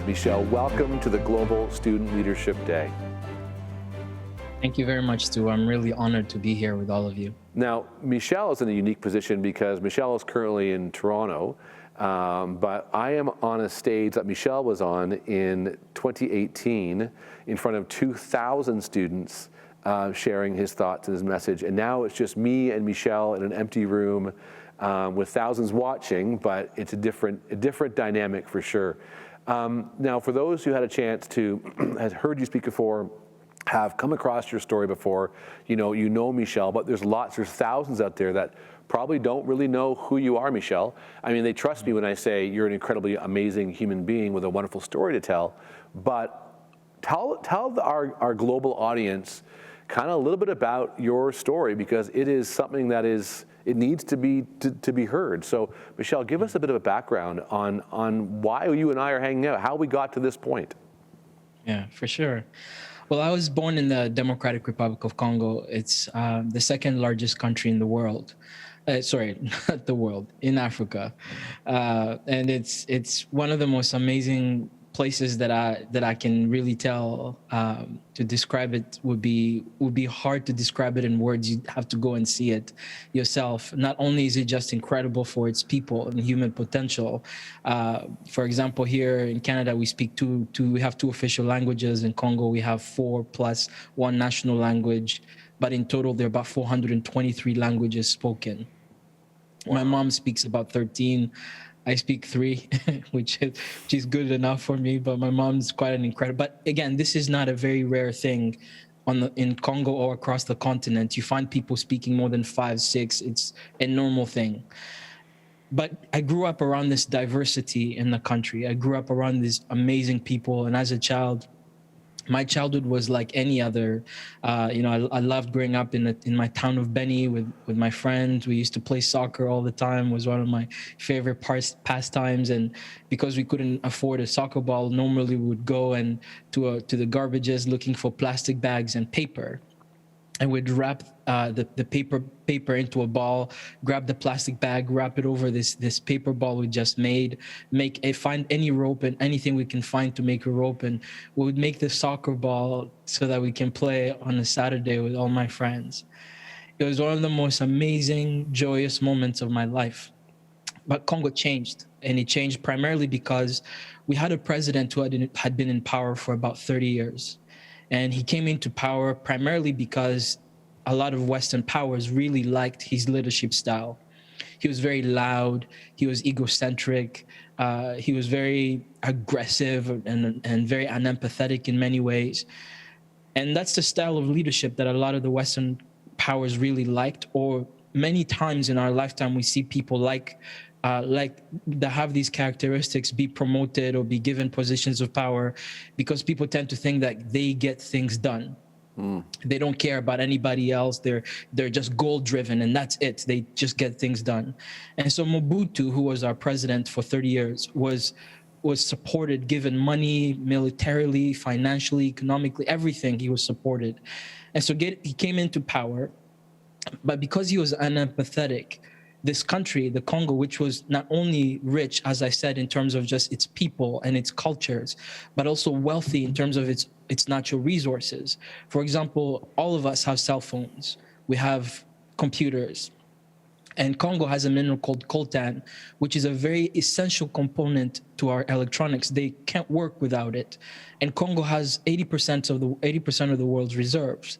Michel, welcome to the Global Student Leadership Day. Thank you very much, Stu. I'm really honored to be here with all of you. Now, Michel is in a unique position because Michel is currently in Toronto, but I am on a stage that Michel was on in 2018 in front of 2,000 students sharing his thoughts and his message. And now it's just me and Michel in an empty room with thousands watching, but it's a different dynamic for sure. Now, for those who had a chance to have heard you speak before, have come across your story before, you know Michel, but there's thousands out there that probably don't really know who you are, Michel. I mean, they trust me when I say you're an incredibly amazing human being with a wonderful story to tell, but tell our global audience kind of a little bit about your story, because it is something that it needs to be heard. So, Michel, give us a bit of a background on why you and I are hanging out, how we got to this point. Yeah, for sure. Well, I was born in the Democratic Republic of Congo. It's the second largest country in the world. Sorry, not the world, in Africa. And it's one of the most amazing places that I can really tell. To describe it would be hard to describe it in words. You have to go and see it yourself. Not only is it just incredible for its people and human potential. For example, here in Canada, we have two official languages. In Congo, we have 4 plus 1 national language, but in total, there are about 423 languages spoken. Wow. My mom speaks about 13. I speak 3, which is good enough for me, but my mom's quite an incredible. But again, this is not a very rare thing in Congo or across the continent. You find people speaking more than 5, 6. It's a normal thing. But I grew up around this diversity in the country. I grew up around these amazing people. And as a child, my childhood was like any other. I loved growing up in my town of Beni with my friends. We used to play soccer all the time. It was one of my favorite pastimes. And because we couldn't afford a soccer ball, normally we would go to the garbages looking for plastic bags and paper. And we'd wrap the paper into a ball, grab the plastic bag, wrap it over this paper ball we just made, find any rope and anything we can find to make a rope, and we would make the soccer ball so that we can play on a Saturday with all my friends. It was one of the most amazing, joyous moments of my life. But Congo changed, and it changed primarily because we had a president who had been in power for about 30 years. And he came into power primarily because a lot of Western powers really liked his leadership style. He was very loud. He was egocentric. He was very aggressive and very unempathetic in many ways. And that's the style of leadership that a lot of the Western powers really liked. Or many times in our lifetime, we see people that have these characteristics be promoted or be given positions of power because people tend to think that they get things done. They don't care about anybody else. They're just goal-driven, and that's it. They just get things done. And so Mobutu, who was our president for 30 years, was supported, given money, militarily, financially, economically, everything. He was supported. And so he came into power, but because he was unempathetic, this country, the Congo, which was not only rich, as I said, in terms of just its people and its cultures, but also wealthy in terms of its natural resources. For example, all of us have cell phones. We have computers. And Congo has a mineral called coltan, which is a very essential component to our electronics. They can't work without it. And Congo has 80% of the world's reserves.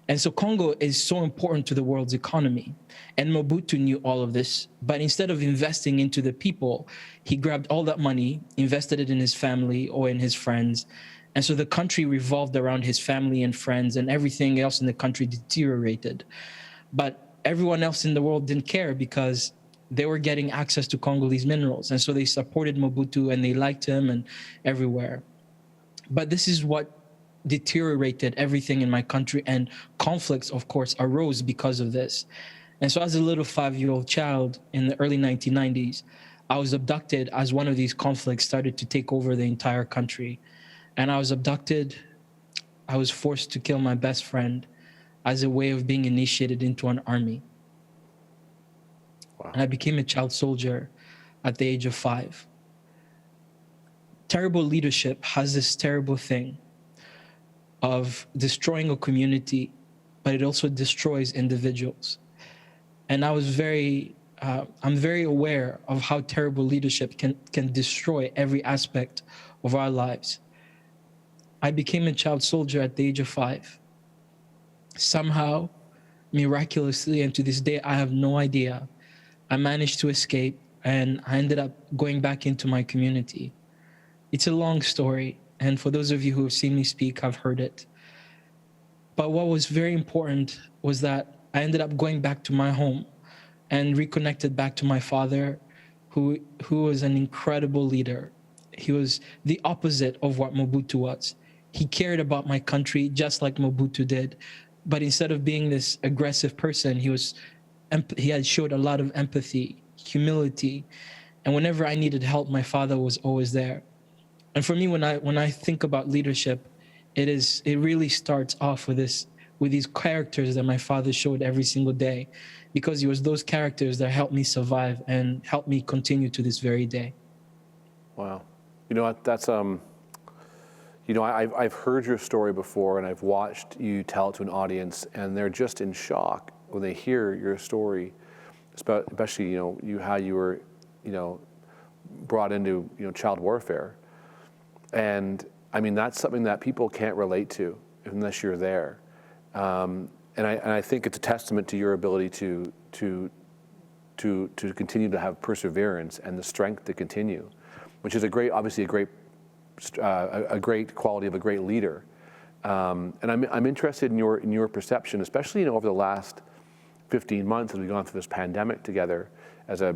And so Congo is so important to the world's economy. And Mobutu knew all of this. But instead of investing into the people, he grabbed all that money, invested it in his family or in his friends. And so the country revolved around his family and friends, and everything else in the country deteriorated. But everyone else in the world didn't care because they were getting access to Congolese minerals. And so they supported Mobutu and they liked him and everywhere. But this is what deteriorated everything in my country, and conflicts, of course, arose because of this. And so as a little 5-year-old child in the early 1990s, I was abducted as one of these conflicts started to take over the entire country. And I was abducted. I was forced to kill my best friend as a way of being initiated into an army. Wow. And I became a child soldier at the age of 5. terrible leadership has this terrible thing of destroying a community, but it also destroys individuals. And I'm very aware of how terrible leadership can destroy every aspect of our lives. I became a child soldier at the age of 5. Somehow, miraculously, and to this day, I have no idea, I managed to escape and I ended up going back into my community. It's a long story, and for those of you who have seen me speak, I've heard it. But what was very important was that I ended up going back to my home and reconnected back to my father, who was an incredible leader. He was the opposite of what Mobutu was. He cared about my country just like Mobutu did, but instead of being this aggressive person, he had showed a lot of empathy, humility, and whenever I needed help, my father was always there. And for me, when I think about leadership, it really starts off with these characters that my father showed every single day, because it was those characters that helped me survive and helped me continue to this very day. Wow. You know what, that's, you know, I've heard your story before, and I've watched you tell it to an audience, and they're just in shock when they hear your story, especially, you know, how you were, you know, brought into, you know, child warfare. And I mean, that's something that people can't relate to unless you're there. And I think it's a testament to your ability to continue to have perseverance and the strength to continue, which is obviously a great quality of a great leader. And I'm interested in your perception, especially, you know, over the last 15 months as we've gone through this pandemic together as a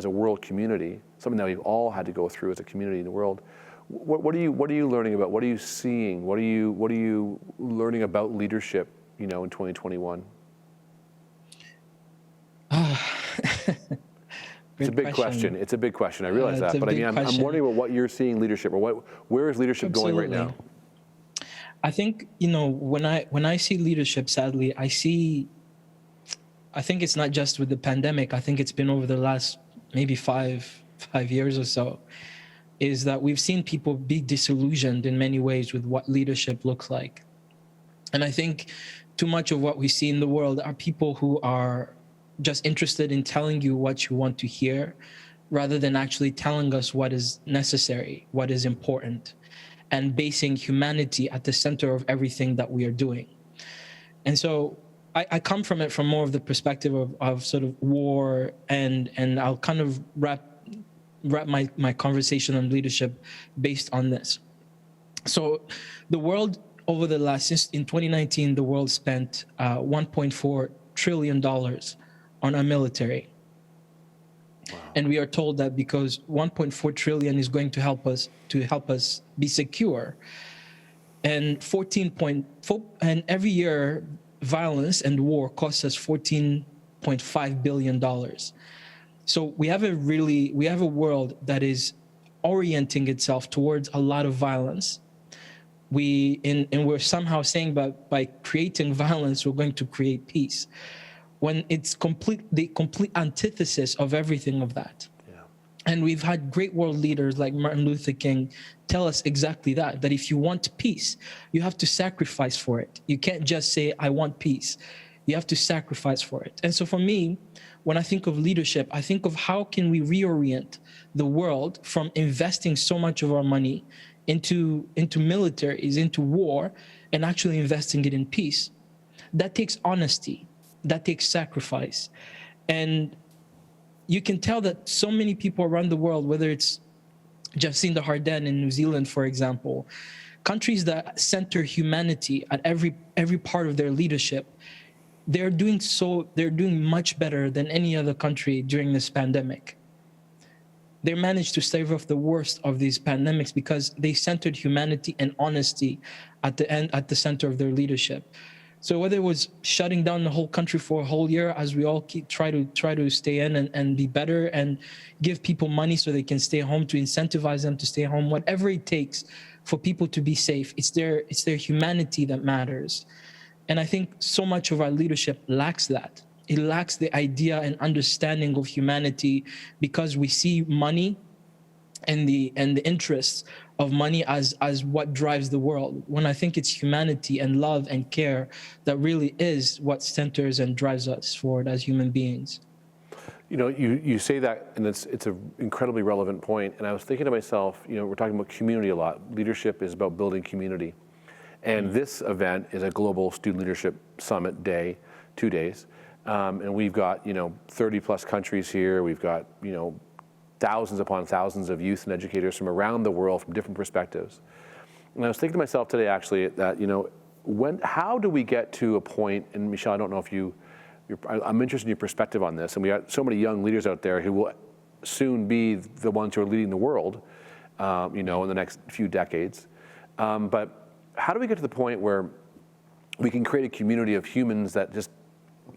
world community, something that we've all had to go through as a community in the world. What are you learning about? What are you seeing? What are you learning about leadership, you know, in 2021? It's a big question. It's a big question. I realize that, but I mean, I'm wondering about what you're seeing leadership, or where is leadership going right now? I think, you know, when I see leadership, sadly, I think it's not just with the pandemic. I think it's been over the last maybe five years or so, is that we've seen people be disillusioned in many ways with what leadership looks like. And I think too much of what we see in the world are people who are just interested in telling you what you want to hear, rather than actually telling us what is necessary, what is important, and basing humanity at the center of everything that we are doing. And so I come from it from more of the perspective of sort of war, and I'll kind of wrap my conversation on leadership based on this. So the world over the since in 2019, the world spent $1.4 trillion on our military. Wow. And we are told that because 1.4 trillion is going to help us be secure, and and every year violence and war costs us $14.5 billion. So we have a world that is orienting itself towards a lot of violence. And we're somehow saying by creating violence, we're going to create peace, when it's the complete antithesis of everything of that. Yeah. And we've had great world leaders like Martin Luther King tell us exactly that if you want peace, you have to sacrifice for it. You can't just say, I want peace. You have to sacrifice for it. And so for me, when I think of leadership, I think of how can we reorient the world from investing so much of our money into militaries, into war, and actually investing it in peace. That takes honesty. That takes sacrifice. And you can tell that so many people around the world, whether it's Jacinda Ardern in New Zealand, for example, countries that center humanity at every part of their leadership, they're doing much better than any other country during this pandemic. They managed to stave off the worst of these pandemics because they centered humanity and honesty at the center of their leadership. So whether it was shutting down the whole country for a whole year, as we all try to stay in and be better and give people money so they can stay home, to incentivize them to stay home, whatever it takes for people to be safe, it's their humanity that matters. And I think so much of our leadership lacks that. It lacks the idea and understanding of humanity, because we see money and the interests of money as what drives the world, when I think it's humanity and love and care that really is what centers and drives us forward as human beings. You know, you say that, and it's an incredibly relevant point. And I was thinking to myself, you know, we're talking about community a lot. Leadership is about building community. And this event is a global student leadership summit day, 2 days. And we've got, you know, 30 plus countries here. We've got, you know, thousands upon thousands of youth and educators from around the world from different perspectives. And I was thinking to myself today, actually, that, you know, how do we get to a point, and Michel, I don't know if I'm interested in your perspective on this, and we got so many young leaders out there who will soon be the ones who are leading the world, you know, in the next few decades. But how do we get to the point where we can create a community of humans that just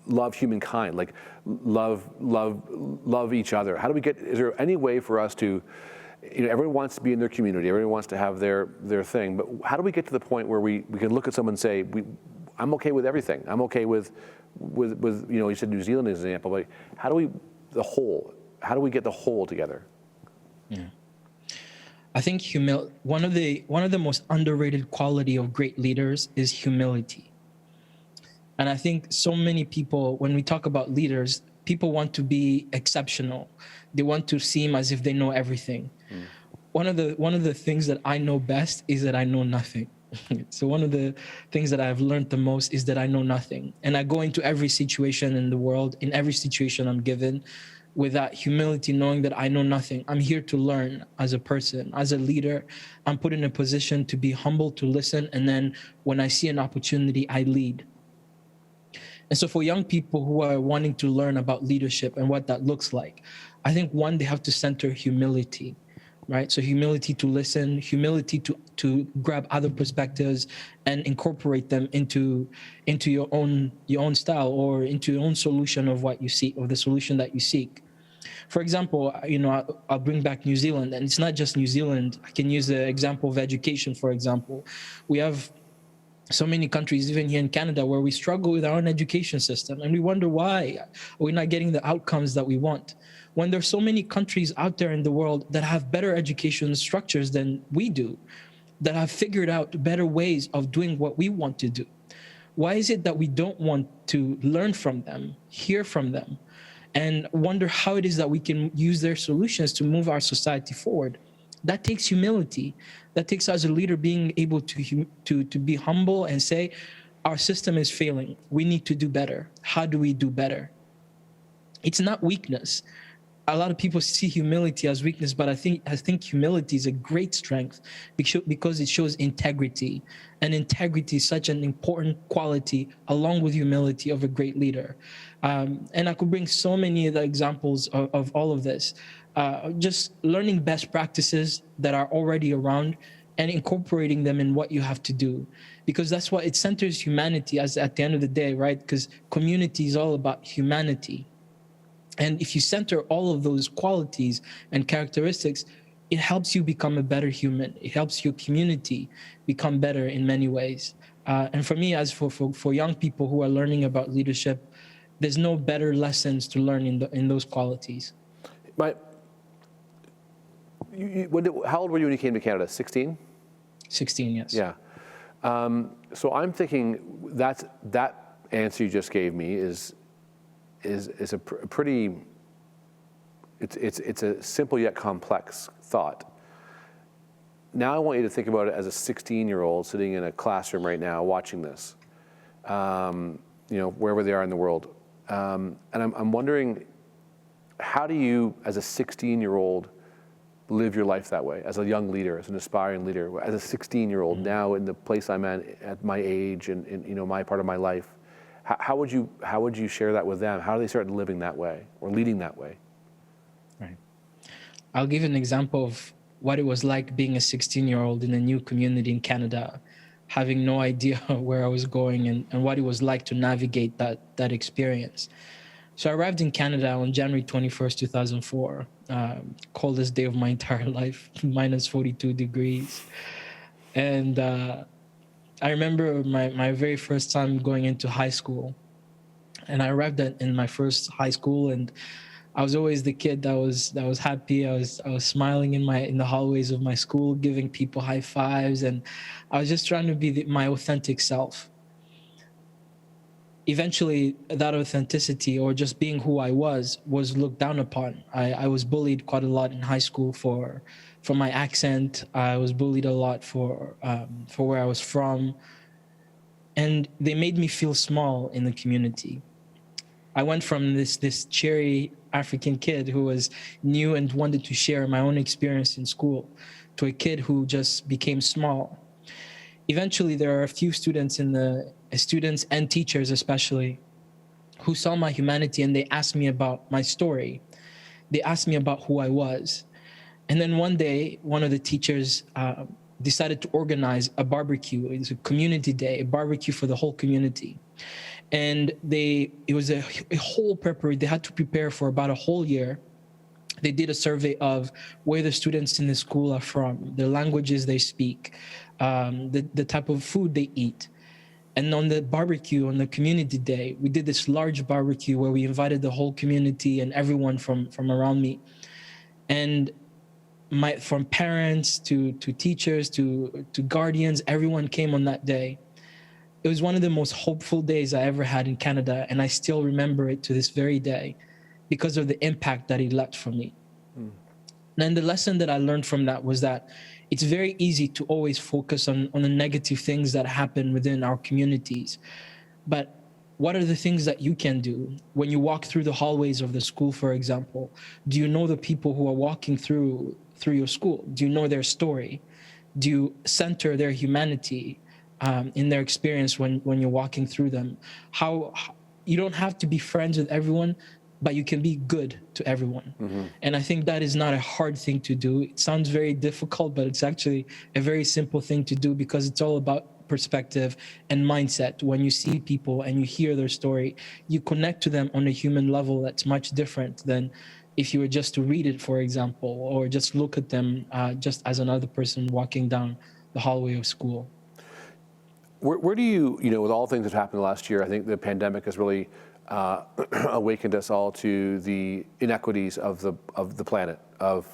love humankind, like love each other? How do we get? Is there any way for us to, you know, everyone wants to be in their community, everyone wants to have their thing, but how do we get to the point where we can look at someone and say, I'm okay with everything. I'm okay with you know, you said New Zealand as an example, but how do we get the whole together? Yeah. I think one of the most underrated quality of great leaders is humility. And I think so many people, when we talk about leaders, people want to be exceptional. They want to seem as if they know everything. One of the things that I know best is that I know nothing. So one of the things that I've learned the most is that I know nothing. And I go into every situation in the world, in every situation I'm given, with that humility, knowing that I know nothing. I'm here to learn as a person, as a leader. I'm put in a position to be humble, to listen, and then when I see an opportunity, I lead. And so for young people who are wanting to learn about leadership and what that looks like, I think one, they have to center humility, right? So humility to listen, humility to grab other perspectives and incorporate them into your own style or into your own solution of what you seek, of the solution that you seek. For example, you know, I'll bring back New Zealand, and it's not just New Zealand. I can use the example of education, for example. We have so many countries, even here in Canada, where we struggle with our own education system, and we wonder why we're not getting the outcomes that we want. When there's so many countries out there in the world that have better education structures than we do, that have figured out better ways of doing what we want to do. Why is it that we don't want to learn from them, hear from them, and wonder how it is that we can use their solutions to move our society forward? That takes humility. That takes, as a leader, being able to be humble and say, our system is failing. We need to do better. How do we do better? It's not weakness. A lot of people see humility as weakness, but I think humility is a great strength because it shows integrity. And integrity is such an important quality, along with humility, of a great leader. And I could bring so many other examples of all of this. Just learning best practices that are already around and incorporating them in what you have to do, because that's what it centers humanity as at the end of the day, right? Because community is all about humanity. And if you center all of those qualities and characteristics, it helps you become a better human. It helps your community become better in many ways. And for me, as for young people who are learning about leadership, there's no better lessons to learn in those qualities. How old were you when you came to Canada? 16? 16, yes. Yeah. So I'm thinking that answer you just gave me is a pretty, it's a simple yet complex thought. Now I want you to think about it as a 16-year-old sitting in a classroom right now watching this, you know, wherever they are in the world. And I'm wondering, how do you, as a 16-year-old, live your life that way, as a young leader, as an aspiring leader, as a 16-year-old, now in the place I'm at my age and you know, my part of my life? How would you share that with them? How do they start living that way or leading that way? Right. I'll give an example of what it was like being a 16-year-old in a new community in Canada, having no idea where I was going and what it was like to navigate that experience. So I arrived in Canada on January 21st, 2004, coldest day of my entire life, minus 42 degrees. And I remember my very first time going into high school. And I arrived in my first high school, and I was always the kid that was happy. I was smiling in the hallways of my school, giving people high fives, and I was just trying to be my authentic self. Eventually, that authenticity, or just being who I was looked down upon. I was bullied quite a lot in high school for my accent. I was bullied a lot for where I was from, and they made me feel small in the community. I went from this cheery African kid who was new and wanted to share my own experience in school to a kid who just became small. Eventually, there are a few students students and teachers especially, who saw my humanity, and they asked me about my story. They asked me about who I was. And then one day, one of the teachers decided to organize a barbecue. It was a community day, a barbecue for the whole community. And it was a whole preparation. They had to prepare for about a whole year. They did a survey of where the students in the school are from, the languages they speak, the type of food they eat. And on the barbecue, on the community day, we did this large barbecue where we invited the whole community and everyone from around me. And from parents to teachers to guardians, everyone came on that day. It was one of the most hopeful days I ever had in Canada, and I still remember it to this very day because of the impact that it left for me. And the lesson that I learned from that was that it's very easy to always focus on the negative things that happen within our communities. But what are the things that you can do when you walk through the hallways of the school, for example? Do you know the people who are walking through your school? Do you know their story? Do you center their humanity in their experience when you're walking through them? How you don't have to be friends with everyone, but you can be good to everyone. And I think that is not a hard thing to do. It sounds very difficult, but it's actually a very simple thing to do, because it's all about perspective and mindset. When you see people and you hear their story, you connect to them on a human level that's much different than if you were just to read it, for example, or just look at them just as another person walking down the hallway of school. Where do you, with all things that happened last year, I think the pandemic has really awakened us all to the inequities of the planet, of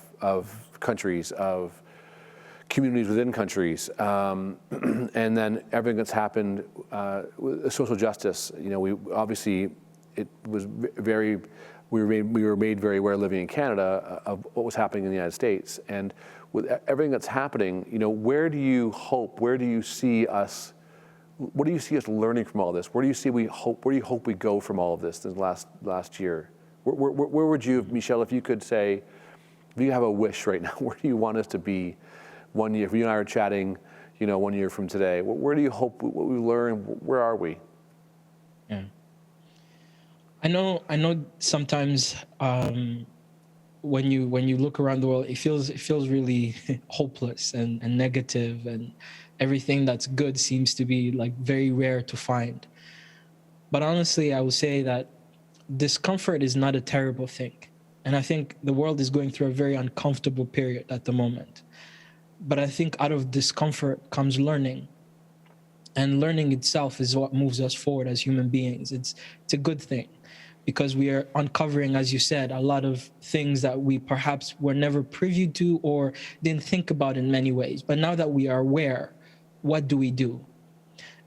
countries, of communities within countries, and then everything that's happened with social justice. We obviously, it was very, we were made very aware living in Canada of what was happening in the United States, and with everything that's happening, where do you hope? Where do you see us? What do you see us learning from all this? Where do you hope we go from all of this last year? Where would you, Michel, if you could say, if you have a wish right now, where do you want us to be 1 year? If you and I are chatting, 1 year from today, where do you hope what we learn? Where are we? Yeah. I know sometimes when you look around the world, it feels really hopeless and negative, and everything that's good seems to be like very rare to find. But honestly, I would say that discomfort is not a terrible thing. And I think the world is going through a very uncomfortable period at the moment. But I think out of discomfort comes learning. And learning itself is what moves us forward as human beings. It's a good thing, because we are uncovering, as you said, a lot of things that we perhaps were never privy to or didn't think about in many ways. But now that we are aware, what do we do?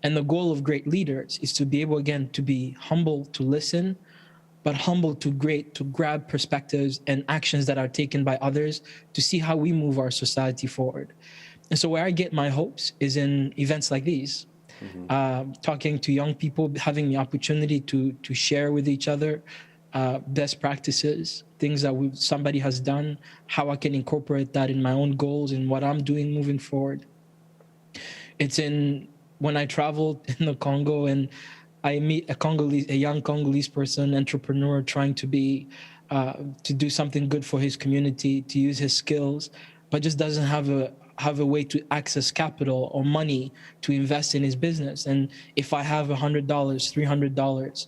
And the goal of great leaders is to be able, again, to be humble, to listen, but humble to grab perspectives and actions that are taken by others to see how we move our society forward. And so where I get my hopes is in events like these, talking to young people, having the opportunity to share with each other best practices, things that somebody has done, how I can incorporate that in my own goals and what I'm doing moving forward. It's when I traveled in the Congo and I meet a young Congolese person, entrepreneur, trying to do something good for his community, to use his skills, but just doesn't have a way to access capital or money to invest in his business. And if I have $100, $300,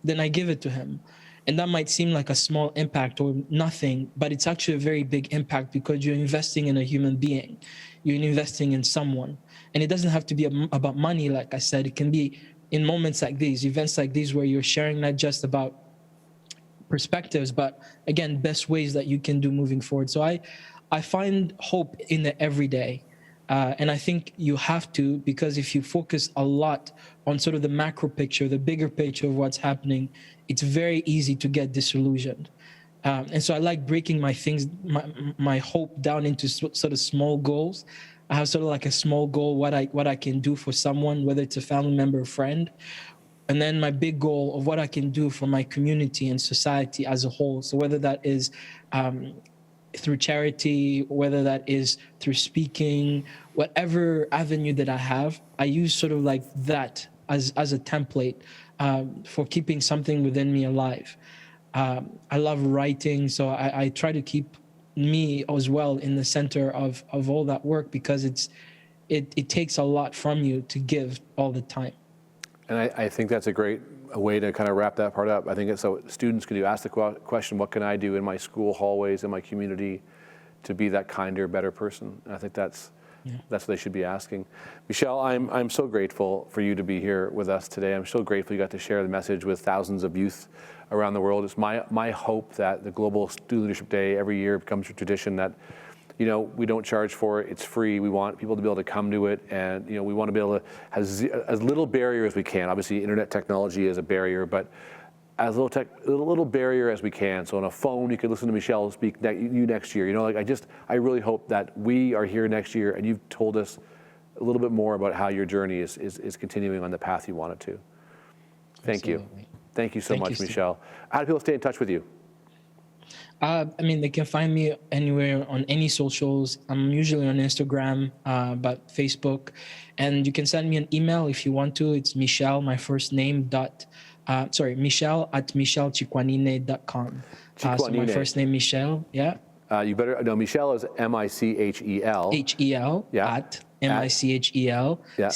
then I give it to him. And that might seem like a small impact or nothing, but it's actually a very big impact, because you're investing in a human being. You're investing in someone. And it doesn't have to be about money, like I said. It can be in moments like these, events like these, where you're sharing not just about perspectives, but again, best ways that you can do moving forward. So I find hope in the everyday. And I think you have to, because if you focus a lot on sort of the macro picture, the bigger picture of what's happening, it's very easy to get disillusioned. And so I like breaking my hope down into sort of small goals. I have sort of like a small goal, what I can do for someone, whether it's a family member or friend. And then my big goal of what I can do for my community and society as a whole. So whether that is through charity, whether that is through speaking, whatever avenue that I have, I use sort of like that as a template for keeping something within me alive. I love writing, so I try to keep me as well in the center of all that work, because it takes a lot from you to give all the time. And I think that's a great way to kind of wrap that part up. I think it's so students can ask the question, what can I do in my school hallways, in my community, to be that kinder, better person? And I think that's what they should be asking. Michel, I'm so grateful for you to be here with us today. I'm so grateful you got to share the message with thousands of youth around the world. It's my hope that the Global Student Leadership Day every year becomes a tradition that, you know, we don't charge for it. It's free. We want people to be able to come to it, and you know, we want to be able to have as little barrier as we can. Obviously, internet technology is a barrier, but as little barrier as we can. So on a phone, you could listen to Michel speak you next year. You know, like I really hope that we are here next year, and you've told us a little bit more about how your journey is continuing on the path you want it to. Thank you. Thank you so much, Michel. How do people stay in touch with you? I mean, they can find me anywhere on any socials. I'm usually on Instagram, but Facebook. And you can send me an email if you want to. It's Michel, my first name, Michel at michelchikwanine.com. So my first name, Michel, yeah. You better, no, Michel is M-I-C-H-E-L. H-E-L, yeah. at M-I-C-H-E-L, yeah.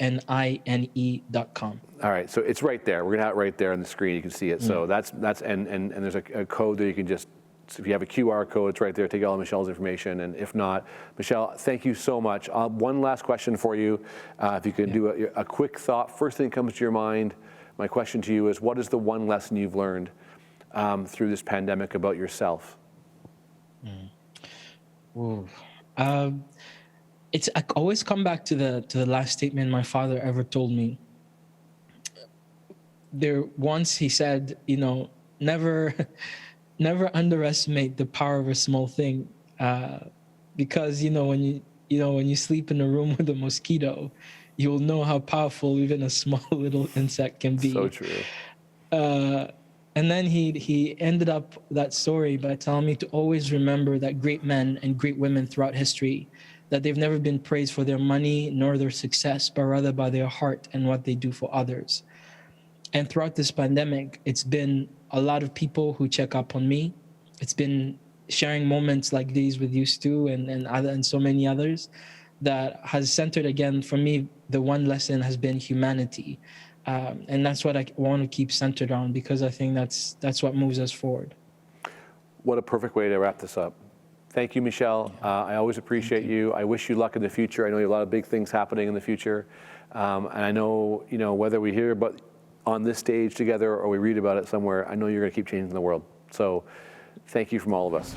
CHIKWANINE.com. All right, so it's right there. We're gonna have it right there on the screen. You can see it. So that's and there's a code that you can just, so if you have a QR code, it's right there. Take all of Michel's information, and if not, Michel, thank you so much. One last question for you, if you can do a quick thought. First thing that comes to your mind. My question to you is, what is the one lesson you've learned through this pandemic about yourself? I always come back to the last statement my father ever told me. Once he said, you know, never underestimate the power of a small thing, because when you sleep in a room with a mosquito, you'll know how powerful even a small little insect can be. So true. And then he ended up that story by telling me to always remember that great men and great women throughout history, that they've never been praised for their money nor their success, but rather by their heart and what they do for others. And throughout this pandemic, it's been a lot of people who check up on me. It's been sharing moments like these with you, Stu, and so many others, that has centered, again, for me, the one lesson has been humanity. And that's what I want to keep centered on, because I think that's what moves us forward. What a perfect way to wrap this up. Thank you, Michel. I always appreciate you. I wish you luck in the future. I know you have a lot of big things happening in the future. And I know, whether we hear about on this stage together or we read about it somewhere, I know you're going to keep changing the world. So thank you from all of us.